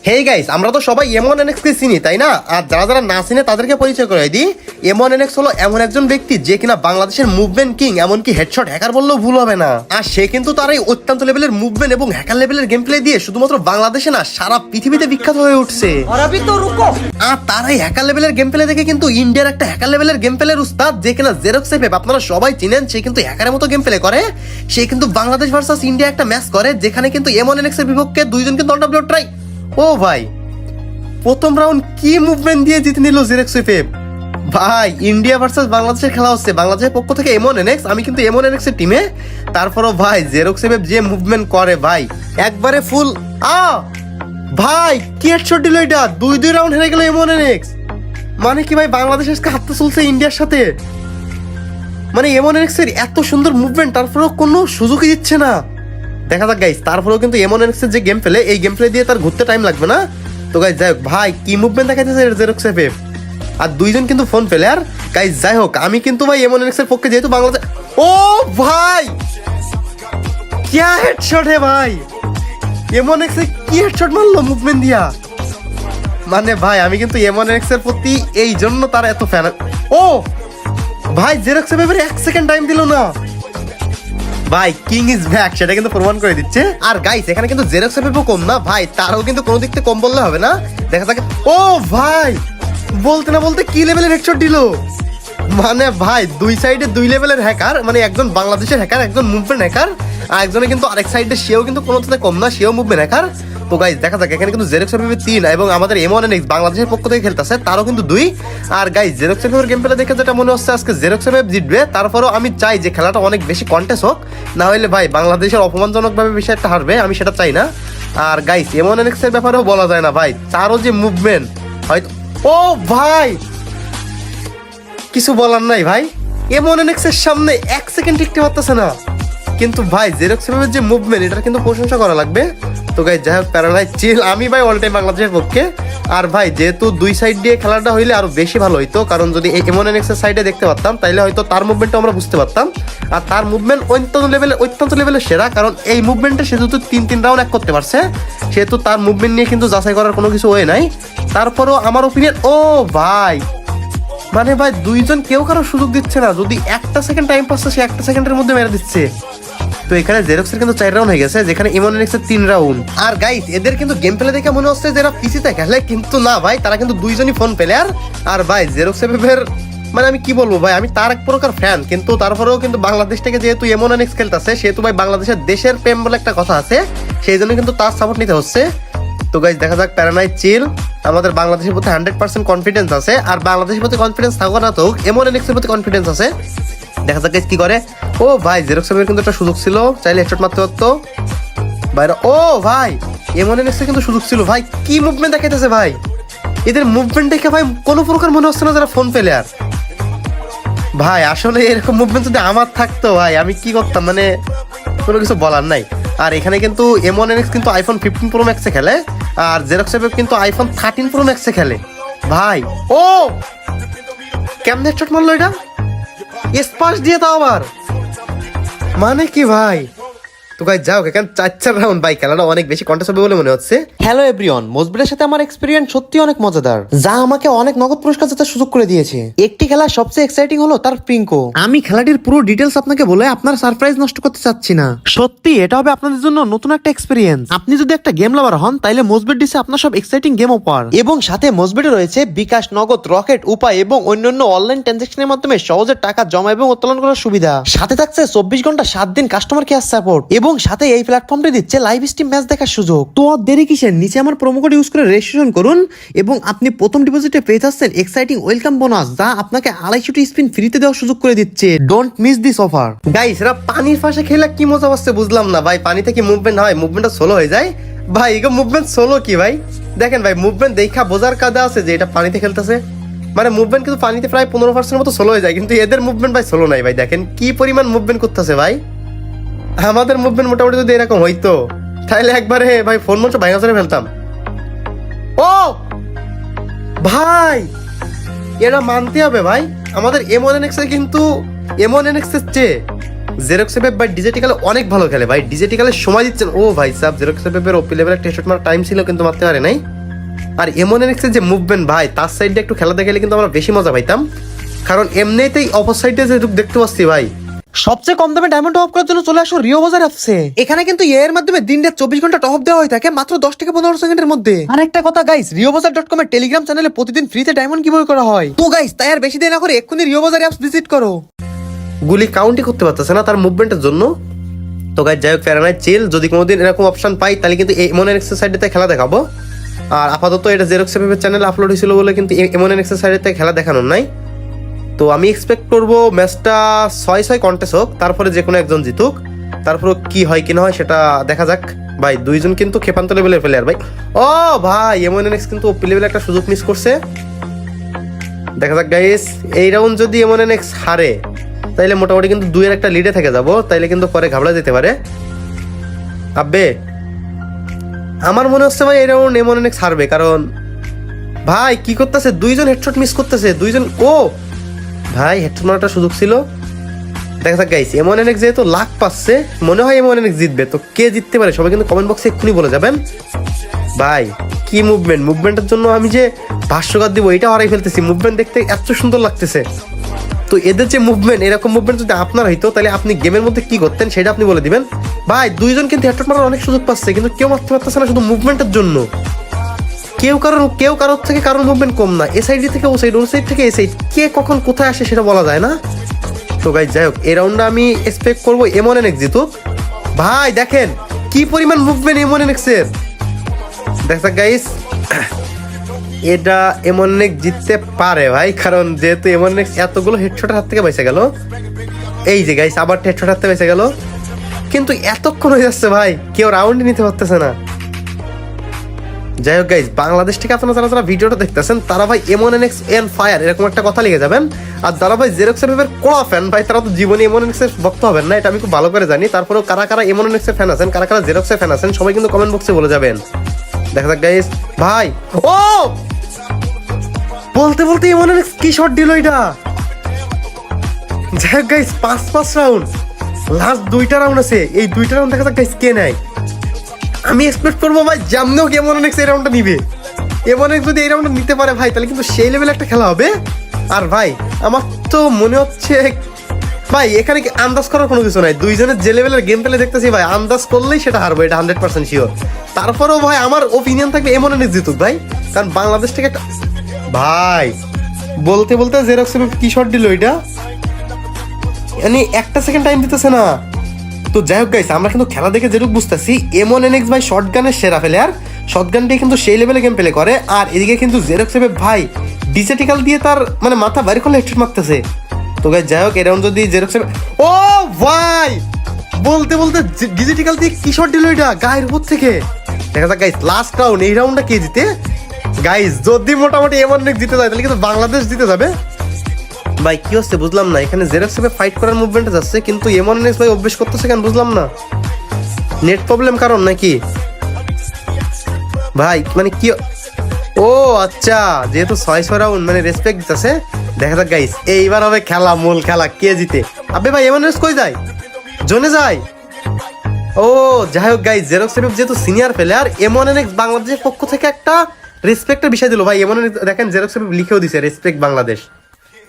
Hey guys, আমরা তো সবাই M1NX কে চিনি তাই না? আর যারা যারা না চিনে তাদেরকে পরিচয় করে দিই। M1NX হলো এমন একজন ব্যক্তি যে কিনা বাংলাদেশের মুভমেন্ট কিং, এমনকি হেডশট হ্যাকার বললেও ভুল হবে না। আর সে কিন্তু তার এই অত্যন্ত লেভেলের মুভমেন্ট এবং হ্যাকার লেভেলের গেম প্লে দিয়ে শুধুমাত্র বাংলাদেশে না, সারা পৃথিবীতে বিখ্যাত হয়ে উঠছে। আর তার এই হ্যাকার লেভেলের গেম প্লে দেখে কিন্তু ইন্ডিয়ার একটা হ্যাকার লেভেলের গেম প্লের উস্তাদ যে কিনা জেরক্স এফএফ, আপনারা সবাই চিনেন। সে কিন্তু হ্যাকারের মতো গেম প্লে করে। সে কিন্তু বাংলাদেশ ভার্সাস ইন্ডিয়া একটা ম্যাচ করে, যেখানে কিন্তু M1NX এর বিপক্ষে দুইজন কিন্তু অনডাব্লিউ ট্রাই। ও ভাই, প্রথম রাউন্ড কি মুভমেন্ট দিয়ে জিতে নিল জেরক্স এফএফ। ভাই, ইন্ডিয়া ভার্সাস বাংলাদেশের খেলা হচ্ছে, বাংলাদেশের পক্ষ থেকে M1NX, আমি কিন্তু M1NX এর টিমে। তারপরও ভাই জেরক্স এফএফ যে মুভমেন্ট করে ভাই, একবারে ফুল ভাই কি হেডশট দিল এটা। দুই রাউন্ড হেরে গেল M1NX। মানে কি ভাই, বাংলাদেশ আজকে হাতটা চলছে ইন্ডিয়ার সাথে। মানে M1NX এর এত সুন্দর মুভমেন্ট, তারপরেও কোনো সুযোগই দিচ্ছে না। দেখা যাক গাইস, তারপরেও কিন্তু M1NX এর যে গেম প্লে, এই গেম প্লে দিয়ে তার ঘুরতে টাইম লাগবে না। তো গাইস যাই হোক, ভাই কি মুভমেন্ট দেখাইতেছে জেরক্স এফএফ। আর দুইজন কিন্তু ফোন প্লেয়ার। গাইস যাই হোক, আমি কিন্তু ভাই M1NX এর পক্ষে, যেহেতু বাংলাদেশ। ও ভাই क्या হেডশট হে ভাই, M1NX এ কি হেডশট মারলো মুভমেন্ট দিয়া। মানে ভাই, আমি কিন্তু M1NX এর প্রতি এই জন্য তার এত ফ্যান। ও ভাই, জেরক্স এফএফ এর 1 সেকেন্ড টাইম দিল না ভাই। কিং ইজ ব্যাক, সেটা কিন্তু প্রমাণ করে দিচ্ছে। আর গাইস, এখানে কিন্তু জেরক্স এফএফও কম না ভাই, তারও কিন্তু কোনো দিক থেকে কম বললে হবে না। দেখা যাক। ও ভাই, বলতে না বলতে কি লেভেলের হেডশট দিল। মানে ভাই, দুই সাইডে দুই লেভেলের হ্যাকার, মানে একজন বাংলাদেশের হ্যাকার, একজন মুভমেন্ট হ্যাকার, আর একজনে কিন্তু আরেক সাইডে, সেও কিন্তু কোনো থেকে কম না, সেও মুভমেন্ট হ্যাকার। তো গাইস দেখা যাক, এখানে কিন্তু জেরক্স এফএফ 3 এবং আমাদের M1NX বাংলাদেশের পক্ষ থেকে খেলতেছে, তারও কিন্তু 2। আর গাইস, জেরক্স এফএফ এর গেম প্লে দেখে যেটা মনে হচ্ছে আজকে জেরক্স এফএফ জিতবে। তারপরেও আমি চাই যে খেলাটা অনেক বেশি কন্টেস্ট হোক, না হলে ভাই বাংলাদেশের অপমানজনকভাবে বিষয়টা হারবে, আমি সেটা চাই না। আর গাইস, M1NX এর ব্যাপারেও বলা যায় না ভাই, তারও যে মুভমেন্ট হয়তো। ও ভাই, কিছু বলার নাই ভাই, M1NX এর সামনে 1 সেকেন্ড টিকতে পারতেছে না। কিন্তু ভাই জেরক্স এফএফের যে মুভমেন্ট, এটার কিন্তু প্রশংসা করা লাগবে। তো গাইস যাই হোক, প্যারালাইজ চিল, আমি ভাই অল টাইম বাংলাদেশের পক্ষে। আর ভাই যেহেতু দুই সাইড দিয়ে খেলাটা হইলে আরো বেশি ভালো হইতো, কারণ যদি M1NX এর সাইডে দেখতে পারতাম তাইলে হয়তো তার মুভমেন্টটা আমরা বুঝতে পারতাম। আর তার মুভমেন্ট অত্যন্ত লেভেলের সেরা, কারণ এই মুভমেন্টে সে যেহেতু 3 রাউন্ড এক করতে পারছে, সেহেতু তার মুভমেন্ট নিয়ে কিন্তু যাচাই করার কোনো কিছু ওয়ে নাই। তারপরও আমার ওপিনিয়ন, ও ভাই মানে ভাই, দুইজন কেউ কারো সুযোগ দিচ্ছে না। যদি 1 সেকেন্ড টাইম পাচ্ছে, সে 1 সেকেন্ডের মধ্যে মেরে দিচ্ছে। তো এখানে জেরক্সের কিন্তু 4 রাউন্ড হয়ে গেছে, যেখানে M1NX এর 3 রাউন্ড। আর গাইস, এদের কিন্তু গেম প্লে দেখে মনে হচ্ছে যে এরা পিসিতে খেলে, কিন্তু না ভাই, তারা কিন্তু দুইজনই ফোন প্লেয়ার। আর ভাই জেরক্স এফএফের মানে আমি কি বলবো ভাই, আমি তার এক প্রকার ফ্যান, কিন্তু তারপরেও কিন্তু বাংলাদেশ থেকে যেহেতু M1NX খেলতেছে, সেহেতু ভাই বাংলাদেশের দেশের প্রেম বলে একটা কথা আছে, সেই জন্য কিন্তু তার সাপোর্ট নিতে হচ্ছে। তো গাইস দেখা যাক, প্যারানাইট চিল, আমাদের বাংলাদেশের প্রতি 100% কনফিডেন্স আছে। আর বাংলাদেশের প্রতি কনফিডেন্স থাকুক না থাকুক, M1NX এর প্রতি কনফিডেন্স আছে। দেখা যাক কি করে। ও ভাই, জেরক্স এফএফের কিন্তু একটা সুযোগ ছিল, চাইলে হেডশট মারতে পারতো বাইরে। ও ভাই, M1NX এর কিন্তু সুযোগ ছিল। ভাই কি মুভমেন্ট দেখাইতেছে ভাই, এদের মুভমেন্ট দেখে ভাই কোনো প্রকার মনে হচ্ছে না যারা ফোন প্লেয়ার। ভাই আসলে এরকম মুভমেন্ট যদি আমার থাকতো ভাই, আমি কি করতাম, মানে কোনো কিছু বলার নাই। আর এখানে কিন্তু M1NX কিন্তু iPhone 15 Pro Max এ খেলে, আর জেরক্স এফএফ কিন্তু iPhone 13 Pro Max এ খেলে। ভাই ও কেমনে হেডশট মারলো এটা, স্পাশ দিয়ে তাও আবার, মানে কি ভাই। তো গাইস যাও, এখানে 4 রাউন্ড ভাই, খেলাটা অনেক বেশি কন্টেস্ট হবে বলে মনে হচ্ছে। হ্যালো এভরিওয়ান, মোজবেটের সাথে আমার এক্সপেরিয়েন্স সত্যি অনেক মজাদার, যা আমাকে অনেক নগদ পুরস্কার জেতার সুযোগ করে দিয়েছে। একটি খেলা সবচেয়ে এক্সাইটিং হলো তার প্রিঙ্কো। আমি খেলাটির পুরো ডিটেলস আপনাকে বলে আপনার সারপ্রাইজ নষ্ট করতে চাচ্ছি না। সত্যি এটা হবে আপনাদের জন্য নতুন একটা এক্সপেরিয়েন্স। আপনি যদি একটা গেম লাভার হন, তাইলে মোজবেট দিছে আপনার সব এক্সাইটিং গেম অফার, এবং সাথে মোজবেটে রয়েছে বিকাশ, নগদ, রকেট, উপায় এবং অন্যান্য অনলাইন ট্রানজাকশনের মাধ্যমে সহজে টাকা জমা এবং উত্তোলন করার সুবিধা। সাথে থাকছে 24 ঘন্টা 7 দিন কাস্টমার কেয়ার সাপোর্ট, এবং সাথে এই প্ল্যাটফর্মটি দিচ্ছে লাইভ স্ট্রিম ম্যাচ দেখার সুযোগ। তো আর দেরি কিসের, নিচে আমার প্রোমো কোড ইউজ করে রেজিস্ট্রেশন করুন, এবং আপনি প্রথম ডিপোজিটে পেয়ে যাচ্ছেন এক্সাইটিং ওয়েলকাম বোনাস, যা আপনাকে 250টি স্পিন ফ্রিতে দেওয়ার সুযোগ করে দিচ্ছে। Don't miss this offer. Guys, এরা পানির পাশে খেলে কি মজা পাচ্ছে বুঝলাম না ভাই। পানিতে কি মুভমেন্ট হয়, মুভমেন্টটা স্লো হয়ে যায় ভাই। এগুলো মুভমেন্ট স্লো কি ভাই, দেখেন ভাই, মুভমেন্ট দেখা বোঝার কাজে আছে যে এটা পানিতে খেলতেছে। মানে মুভমেন্ট কিন্তু পানিতে প্রায় 15% মতো স্লো হয়ে যায়, কিন্তু এদের মুভমেন্ট ভাই স্লো নাই ভাই। দেখেন কি পরিমাণ মুভমেন্ট করতেছে ভাই। আমাদের মুভমেন্ট মোটামুটি যদি এরকম হইতো, তাহলে একবারে ভাই ফোন মঞ্চ ভাঙা চলে ফেলতাম। ও ভাই, এটা মানতে হবে ভাই, আমাদের M1NX এ কিন্তু M1NX এর চেয়ে জেরক্স এফএফ ভাই ডিজেটিক্যালে অনেক ভালো খেলে ভাই। ডিজেটিক্যালে সময় দিচ্ছেন। ও ভাই সাহেব, জেরক্স এফএফ এর ওপি লেভেলের টেস্ট মারার টাইম ছিল, কিন্তু মারতে পারে নাই। আর এমএনএক্সের যে মুভমেন্ট ভাই, তার সাইডে একটু খেলা দেখালে কিন্তু আমরা বেশি মজা পাইতাম, কারণ এমনিতেই অপর সাইডে যে দেখতে পাচ্ছি ভাই। সবচেয়ে কম দামে ডায়মন্ড টপ করার জন্য চলে আসো রিও বাজার অ্যাপসে। এখানে কিন্তু এর মাধ্যমে দিন রাত 24 ঘন্টা টপ দেওয়া হয়ে থাকে মাত্র 10 থেকে 15 সেকেন্ডের মধ্যে। আর একটা কথা গাইস, riobazar.com এর টেলিগ্রাম চ্যানেলে প্রতিদিন ফ্রিতে ডায়মন্ড কিভাবে করা হয়। তো গাইস তাই আর বেশি দেরি না করে এক্ষুনি রিও বাজার অ্যাপস ভিজিট করো। গুলি কাউন্টই করতে পারতেছে না তার মুভমেন্টের জন্য। তো গাইস যাই হোক, প্যারানাই চিল, যদি কোনোদিন এরকম অপশন পাই তাহলে কিন্তু এমএনএক্সের সাইডেতে খেলা দেখাবো। আর আপাতত এটা জেরক্স এফএফের চ্যানেলে আপলোড হয়েছিল বলে কিন্তু এমএনএক্সের সাইডেতে খেলা দেখানোর নাই। তো আমি এক্সপেক্ট করবো ম্যাচটা 6-6 কন্টেস্ট হোক, তারপরে যে কোনো একজন জিতুক, তারপরে কি হয় কি না হয় সেটা দেখা যাক ভাই। দুইজন কিন্তু খেপান্ত লেভেলের প্লেয়ার ভাই। ও ভাই, এমএনএক্স কিন্তু ওপি লেভেলে একটা সুযোগ মিস করছে। দেখা যাক গাইস, এই রাউন্ড যদি এমএনএক্স হারে তাইলে মোটামুটি কিন্তু 2-এর একটা লিডে থেকে যাব, তাইলে কিন্তু পরে ঘাবড়া যেতে পারে। আব্বে আমার মনে হচ্ছে ভাই এই রাউন্ড এমএনএক্স হারবে, কারণ ভাই কি করতেছে, দুইজন হেডশট মিস করতেছে, দুইজন। ও ভাই, হেডশট মারার সুযোগ ছিল। দেখা যাক গাইস, এমএনএক্স যেহেতু লাখ পাচ্ছে, মনে হয় এমএনএক্স জিতবে। তো কে জিততে পারে সবাই কিন্তু কমেন্ট বক্সে এক্ষুনি বলে যাবেন। ভাই কি মুভমেন্টের জন্য আমি যে ভাষ্যকার দিব এটা হারাই ফেলতেছি। মুভমেন্ট দেখতে এত সুন্দর লাগতেছে। তো এদের যে মুভমেন্ট, এরকম মুভমেন্ট যদি আপনার হইতো তাহলে আপনি গেমের মধ্যে কি করতেন সেটা আপনি বলে দিবেন। ভাই দুইজন কিন্তু হেডশট মারার অনেক সুযোগ পাচ্ছে, কিন্তু কেউ মারতে পারতেছে না শুধু মুভমেন্টের জন্য। কেউ কারোর থেকে কারোর মুভমেন্ট কম না, এ সাইড থেকে ও সাইড, ও সাইড থেকে এ সাইড, কে কখন কোথায় আসে সেটা বলা যায় না। তো গাইস যাই হোক, এই রাউন্ডে আমি এক্সপেক্ট করবো এমএনএক্স জিতুক। ভাই দেখেন কি পরিমাণ মুভমেন্ট এমএনএক্স এর। দেখা গাইস, এটা এমএনএক্স জিততে পারে ভাই, কারণ যেহেতু এমএনএক্স এতগুলো হেডশটের হাত থেকে বেঁচে গেল। এই যে গাইস, আবার হেডশট হাত থেকে বেঁচে গেল, কিন্তু এতক্ষণ হয়ে যাচ্ছে ভাই, কেউ রাউন্ড নিতে পারতেছে না। যাই হোক গাইস, বাংলাদেশ থেকে আপনারা যারা ভিডিওটা দেখতেছেন তারা ভাই এমএনএক্স এন্ড ফায়ার এরকম একটা কথা লিখে যাবেন। আর যারা ভাই জেরক্স এফএফের কোড়া ফ্যান ভাই, তারা তো জীবনে এমএনএক্স এর ভক্ত হবেন না, এটা আমি খুব ভালো করে জানি। তারপরেও কারা কারা এমএনএক্স এর ফ্যান আছেন, কারা কারা জেরক্স এর ফ্যান আছেন, সবাই কিন্তু কমেন্ট বক্সে বলে যাবেন। দেখা যাক গাইস। ভাই ও বলতে বলতে এমএনএক্স কি শট দিল এটা। যাই হোক গাইস, 5 রাউন্ড, লাস্ট 2টা রাউন্ড আছে। এই 2টা রাউন্ড দেখা যাক গাইস কে নেয়। আমি এক্সপেক্ট করবো ভাই জামনেও এমএনএক্স এই রাউন্ডটা নিবে। এমএনএক্স যদি এই রাউন্ডটা নিতে পারে ভাই, তাহলে কিন্তু সেই লেভেলে একটা খেলা হবে। আর ভাই আমার তো মনে হচ্ছে ভাই এখানে কি আন্দাজ করার কোনো কিছু নাই, দুইজনের যে লেভেলের গেম প্লে দেখতেছি ভাই, আন্দাজ করলেই সেটা হারবো, এটা 100% শিওর। তারপরেও ভাই আমার ওপিনিয়ন থাকবে এমএনএক্স জিতুক ভাই, কারণ বাংলাদেশ থেকে একটা ভাই বলতে বলতে জেরক্স কি শট দিল এটা, মানে একটা সেকেন্ড টাইম দিতেছে না। তো যাই হোক গাইস, আমরা কিন্তু খেলা দেখে যেটুকু বুঝতেছি এমএনএক্স ভাই শটগানের সেরা প্লেয়ার, শটগান দিয়ে কিন্তু সেই লেভেলে গেম প্লে করে। আর এদিকে কিন্তু জেরক্স ভাই ডিজিটাল দিয়ে তার মানে মাথা বাইরে করলে হেডশট মারতেছে। তো গাইস যাই হোক, এই রাউন্ড যদি জেরক্স ও ভাই বলতে বলতে ডিজিটাল দিয়ে কি শট দিল এটা গায়ের উপর থেকে। দেখা যাক গাইস লাস্ট রাউন্ড, এই রাউন্ডটা কে জিতে। গাইস যদি মোটামুটি এমএনএক্স জিতে যায় তাহলে কিন্তু বাংলাদেশ জিতে যাবে। ভাই কি হচ্ছে বুঝলাম না, এখানে জেরক্স ফাইট করার মুভমেন্ট যাচ্ছে, কিন্তু এমএনএক্স ভাই অভ্যেস করতেছে কেন বুঝলাম না। নেট প্রবলেম কারণ নাকি ভাই, মানে কি। ও আচ্ছা, যেহেতু 6 রাউন্ড মানে রেসপেক্ট দিতেছে। দেখা যাক গাইস, এইবার হবে খেলা, মূল খেলা, কে জিতে। আবে ভাই এমএনএক্স কই যায়, জোনে যায়। ও যাই হোক গাইস, জেরক্স যেহেতু সিনিয়র প্লেয়ার, এমএনএক্স বাংলাদেশের পক্ষ থেকে একটা রেসপেক্টের বিষয় দিল ভাই। এমএনএক্স দেখেন জেরক্স লিখেও দিছে রেসপেক্ট বাংলাদেশ।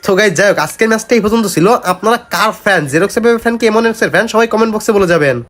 তো গাইস যাই হোক, আজকের ম্যাচটা এই পর্যন্ত ছিল। আপনারা কার ফ্যান, জেরক্স ফ্যান কি এমএনএক্স এর ফ্যান, সবাই কমেন্ট বক্সে বলে যাবেন।